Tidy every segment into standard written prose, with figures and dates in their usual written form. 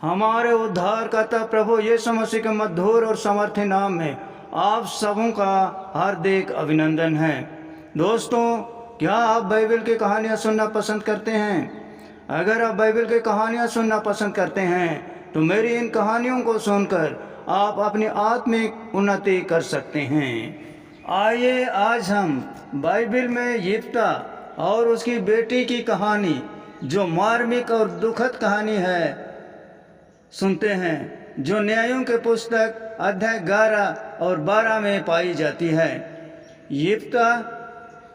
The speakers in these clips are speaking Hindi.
हमारे उद्धारकर्ता प्रभु यीशु मसीह के मधुर और समर्थी नाम में आप सबों का हार्दिक अभिनंदन है। दोस्तों, क्या आप बाइबल की कहानियाँ सुनना पसंद करते हैं? अगर आप बाइबल की कहानियाँ सुनना पसंद करते हैं तो मेरी इन कहानियों को सुनकर आप अपनी आत्मिक उन्नति कर सकते हैं। आइए आज हम बाइबल में यिप्ता और उसकी बेटी की कहानी, जो मार्मिक और दुखद कहानी है, सुनते हैं, जो न्यायों के पुस्तक अध्याय 11 और 12 में पाई जाती है। यिप्ता,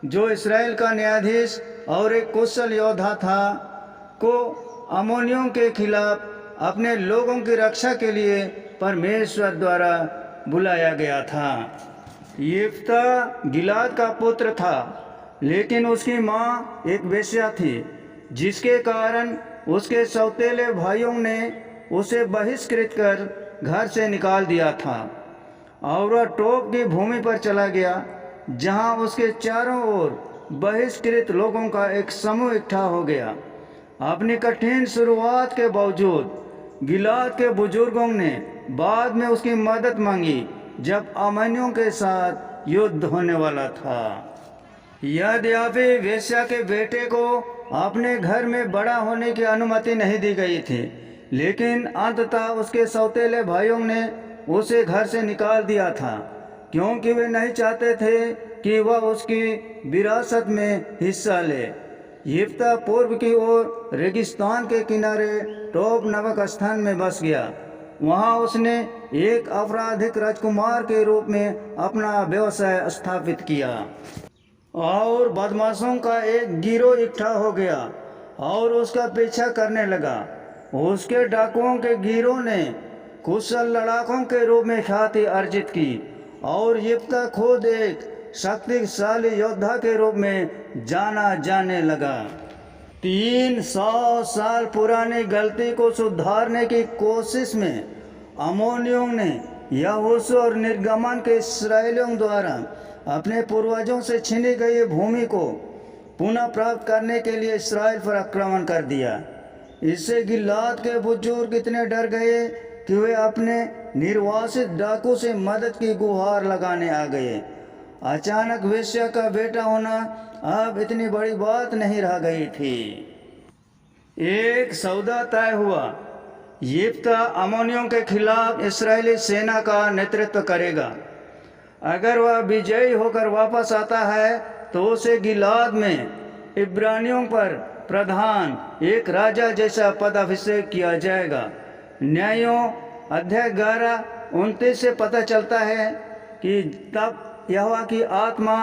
जो इस्राएल का न्यायाधीश और एक कुशल योद्धा था, को अम्मोनियों के खिलाफ अपने लोगों की रक्षा के लिए परमेश्वर द्वारा बुलाया गया था। यिप्ता गिलाद का पुत्र था, लेकिन उसकी माँ एक वेश्या थी, जिसके कारण उसके सौतेले भाइयों ने उसे बहिष्कृत कर घर से निकाल दिया था और वह टोप की भूमि पर चला गया, जहाँ उसके चारों ओर बहिष्कृत लोगों का एक समूह इकट्ठा हो गया। अपनी कठिन शुरुआत के बावजूद गिलाद के बुजुर्गों ने बाद में उसकी मदद मांगी जब अम्मोनियों के साथ युद्ध होने वाला था। यद्यपि वेश्या के बेटे को अपने घर में बड़ा होने की अनुमति नहीं दी गई थी, लेकिन अंततः उसके सौतेले भाइयों ने उसे घर से निकाल दिया था, क्योंकि वे नहीं चाहते थे कि वह उसकी विरासत में हिस्सा ले। यिप्ता पूर्व की ओर रेगिस्तान के किनारे टोब नामक स्थान में बस गया। वहां उसने एक आपराधिक राजकुमार के रूप में अपना व्यवसाय स्थापित किया और बदमाशों का एक गिरोह इकट्ठा हो गया और उसका पीछा करने लगा। उसके डाकुओं के गिरोह ने कुशल लड़ाकों के रूप में ख्याति अर्जित की और यिप्ता खुद एक शक्तिशाली योद्धा के रूप में जाना जाने लगा। 300 साल पुरानी गलती को सुधारने की कोशिश में अम्मोनियों ने यहोशू और निर्गमन के इस्राएलियों द्वारा अपने पूर्वजों से छीनी गई भूमि को पुनः प्राप्त करने के लिए इस्राएल पर आक्रमण कर दिया। इससे गिलाद के बुजुर्ग इतने डर गए कि वे अपने निर्वासित डाकू से मदद की गुहार लगाने आ गए। अचानक वेश्या का बेटा होना अब इतनी बड़ी बात नहीं रह गई थी। एक सौदा तय हुआ। यिप्ता अम्मोनियों के खिलाफ इस्राएली सेना का नेतृत्व करेगा। अगर वह विजयी होकर वापस आता है तो उसे गिलाद में इब्रानियों पर प्रधान, एक राजा जैसा पदाभिषेक किया जाएगा। न्यायों अध्याय 11:29 से पता चलता है कि तब यहोवा की आत्मा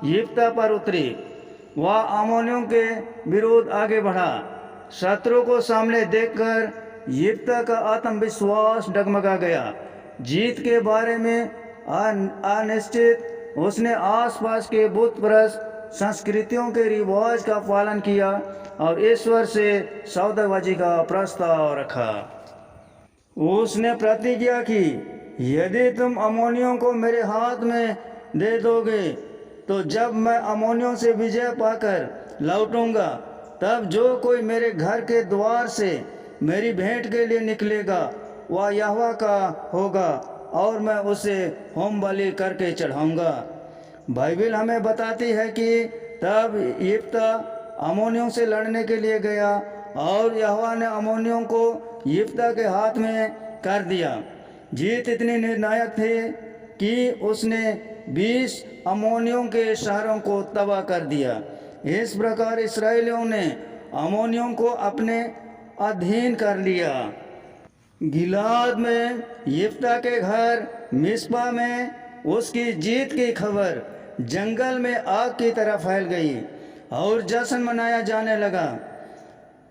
यिप्ता पर उतरी। वह अम्मोनियों के विरुद्ध आगे बढ़ा। शत्रु को सामने देखकर यिप्ता का आत्मविश्वास डगमगा गया। जीत के बारे में अनिश्चित उसने आसपास के बुतप्रस्त संस्कृतियों के रिवाज का पालन किया और ईश्वर से सौदेबाजी का प्रस्ताव रखा। उसने प्रतिज्ञा की, यदि तुम अम्मोनियों को मेरे हाथ में दे दोगे तो जब मैं अम्मोनियों से विजय पाकर लौटूंगा, तब जो कोई मेरे घर के द्वार से मेरी भेंट के लिए निकलेगा वह यहोवा का होगा और मैं उसे होम बलि करके चढ़ाऊंगा। बाइबल हमें बताती है कि तब यिप्ता अम्मोनियों से लड़ने के लिए गया और यहोवा ने अम्मोनियों को यिप्ता के हाथ में कर दिया। जीत इतनी निर्णायक थी कि उसने 20 अम्मोनियों के शहरों को तबाह कर दिया। इस प्रकार इस्राएलियों ने अम्मोनियों को अपने अधीन कर लिया। गिलाद में यिप्ता के घर मिस्पा में उसकी जीत की खबर जंगल में आग की तरह फैल गई और जश्न मनाया जाने लगा।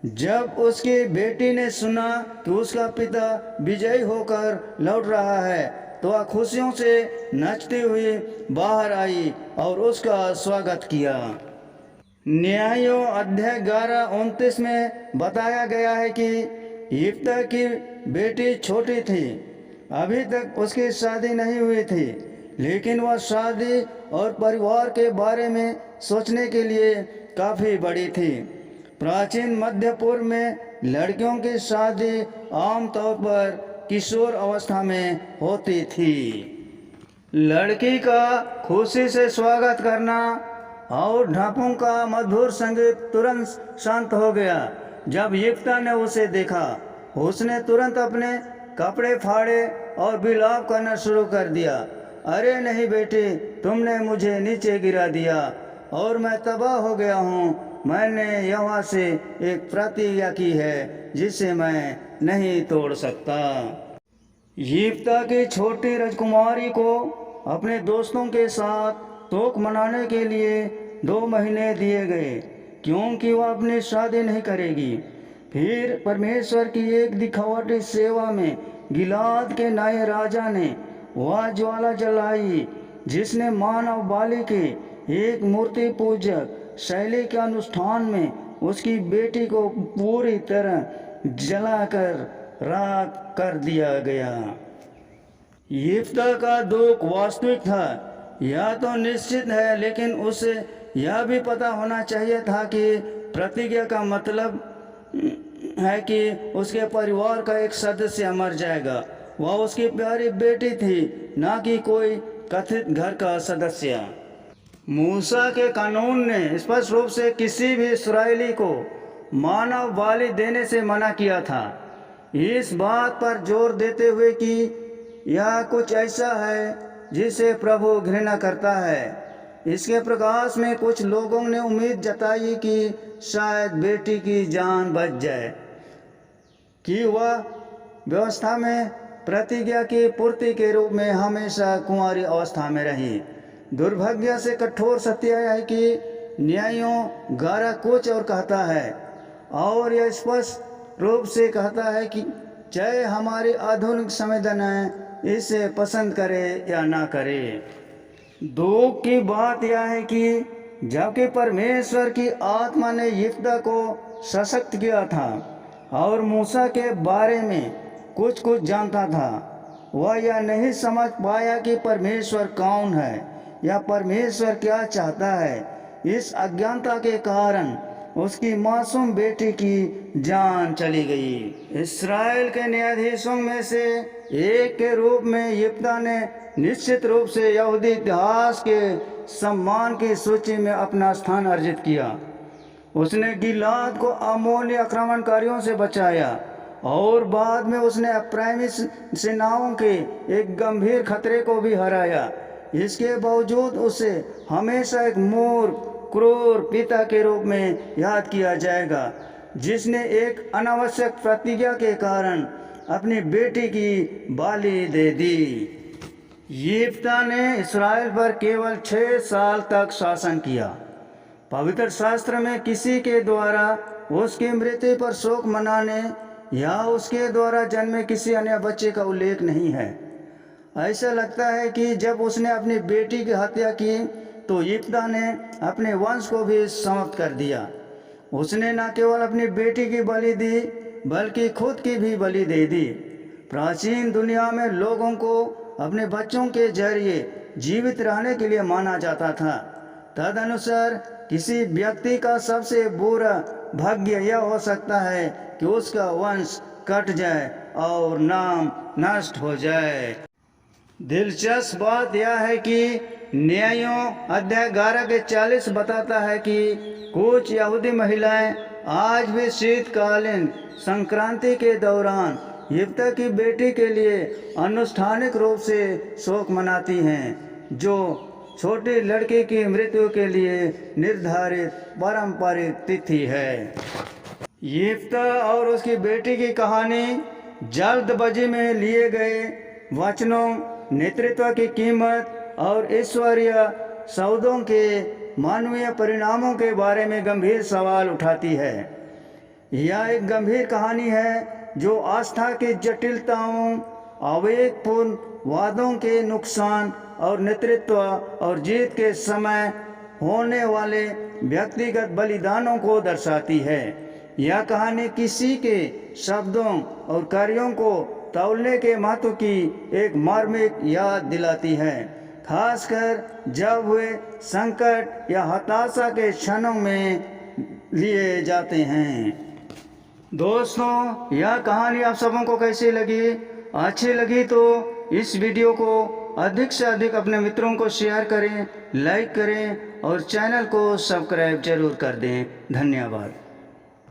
जब उसकी बेटी ने सुना कि उसका पिता विजयी होकर लौट रहा है तो वह खुशियों से नाचती हुई बाहर आई और उसका स्वागत किया। न्यायों अध्याय 11:29 में बताया गया है कि यिप्ता की बेटी छोटी थी, अभी तक उसकी शादी नहीं हुई थी, लेकिन वह शादी और परिवार के बारे में सोचने के लिए काफ़ी बड़ी थी। प्राचीन मध्य पूर्व में लड़कियों की शादी आमतौर पर किशोर अवस्था में होती थी। लड़की का खुशी से स्वागत करना और ढापों का मधुर संगीत तुरंत शांत हो गया। जब यिप्ता ने उसे देखा, उसने तुरंत अपने कपड़े फाड़े और विलाप करना शुरू कर दिया। अरे नहीं बेटी, तुमने मुझे नीचे गिरा दिया और मैं तबाह हो गया हूँ। मैंने यहोवा से एक प्रतिज्ञा की है जिसे मैं नहीं तोड़ सकता। यिप्ता की छोटी राजकुमारी को अपने दोस्तों के साथ शोक मनाने के लिए 2 महीने दिए गए, क्योंकि वह अपनी शादी नहीं करेगी। फिर परमेश्वर की एक दिखावटी सेवा में गिलाद के नए राजा ने वह ज्वाला जलाई जिसने मानव बाली के एक मूर्ति पूजक शैली के अनुष्ठान में उसकी बेटी को पूरी तरह जलाकर राख कर दिया गया। यिप्ता का दुख वास्तविक था, यह तो निश्चित है, लेकिन उसे यह भी पता होना चाहिए था कि प्रतिज्ञा का मतलब है कि उसके परिवार का एक सदस्य मर जाएगा। वह उसकी प्यारी बेटी थी, ना कि कोई कथित घर का सदस्य। मूसा के कानून ने स्पष्ट रूप से किसी भी इस्राएली को मानव बलि देने से मना किया था, इस बात पर जोर देते हुए कि यह कुछ ऐसा है जिसे प्रभु घृणा करता है। इसके प्रकाश में कुछ लोगों ने उम्मीद जताई कि शायद बेटी की जान बच जाए, कि वह व्यवस्था में प्रतिज्ञा की पूर्ति के रूप में हमेशा कुंवारी अवस्था में रही। दुर्भाग्य से कठोर सत्य है कि न्यायों 11 कुछ और कहता है, और यह स्पष्ट रूप से कहता है कि चाहे हमारी आधुनिक संवेदनाएं इसे पसंद करे या ना करे। दुख की बात यह है कि जबकि परमेश्वर की आत्मा ने यिप्ता को सशक्त किया था और मूसा के बारे में कुछ कुछ जानता था, वह यह नहीं समझ पाया कि परमेश्वर कौन है या परमेश्वर क्या चाहता है। इस अज्ञानता के कारण उसकी मासूम बेटी की जान चली गई। इस्राएल के न्यायाधीशों में से एक के रूप में यिप्ता ने निश्चित रूप से यहूदी इतिहास के सम्मान की सूची में अपना स्थान अर्जित किया। उसने गिलाद को अमोनी आक्रमणकारियों से बचाया और बाद में उसने अप्रैमी सेनाओं के एक गंभीर खतरे को भी हराया। इसके बावजूद उसे हमेशा एक मूर्ख क्रूर पिता के रूप में याद किया जाएगा, जिसने एक अनावश्यक प्रतिज्ञा के कारण अपनी बेटी की बलि दे दी। यिप्ता ने इस्राएल पर केवल 6 साल तक शासन किया। पवित्र शास्त्र में किसी के द्वारा उसकी मृत्यु पर शोक मनाने या उसके द्वारा जन्मे किसी अन्य बच्चे का उल्लेख नहीं है। ऐसा लगता है कि जब उसने अपनी बेटी की हत्या की तो यिप्ता ने अपने वंश को भी समाप्त कर दिया। उसने न केवल अपनी बेटी की बलि दी बल्कि खुद की भी बलि दे दी। प्राचीन दुनिया में लोगों को अपने बच्चों के जरिए जीवित रहने के लिए माना जाता था। तदनुसार किसी व्यक्ति का सबसे बुरा भाग्य यह हो सकता है कि उसका वंश कट जाए और नाम नष्ट हो जाए। दिलचस्प बात यह है कि न्यायों अध्याय 11 के 40 बताता है कि कुछ यहूदी महिलाएं आज भी शीतकालीन संक्रांति के दौरान यिप्ता की बेटी के लिए अनुष्ठानिक रूप से शोक मनाती हैं, जो छोटी लड़की की मृत्यु के लिए निर्धारित पारंपरिक तिथि है। यिप्ता और उसकी बेटी की कहानी जल्दबाजी में लिए गए वचनों, नेतृत्व की कीमत और ईश्वरीय सौदों के मानवीय परिणामों के बारे में गंभीर सवाल उठाती है। यह एक गंभीर कहानी है जो आस्था की जटिलताओं, आवेगपूर्ण वादों के नुकसान और नेतृत्व और जीत के समय होने वाले व्यक्तिगत बलिदानों को दर्शाती है। यह कहानी किसी के शब्दों और कार्यों को तौलने के महत्व की एक मार्मिक याद दिलाती है, खासकर जब वे संकट या हताशा के क्षणों में लिए जाते हैं। दोस्तों, यह कहानी आप सबों को कैसी लगी? अच्छी लगी तो इस वीडियो को अधिक से अधिक अपने मित्रों को शेयर करें, लाइक करें और चैनल को सब्सक्राइब जरूर कर दें। धन्यवाद।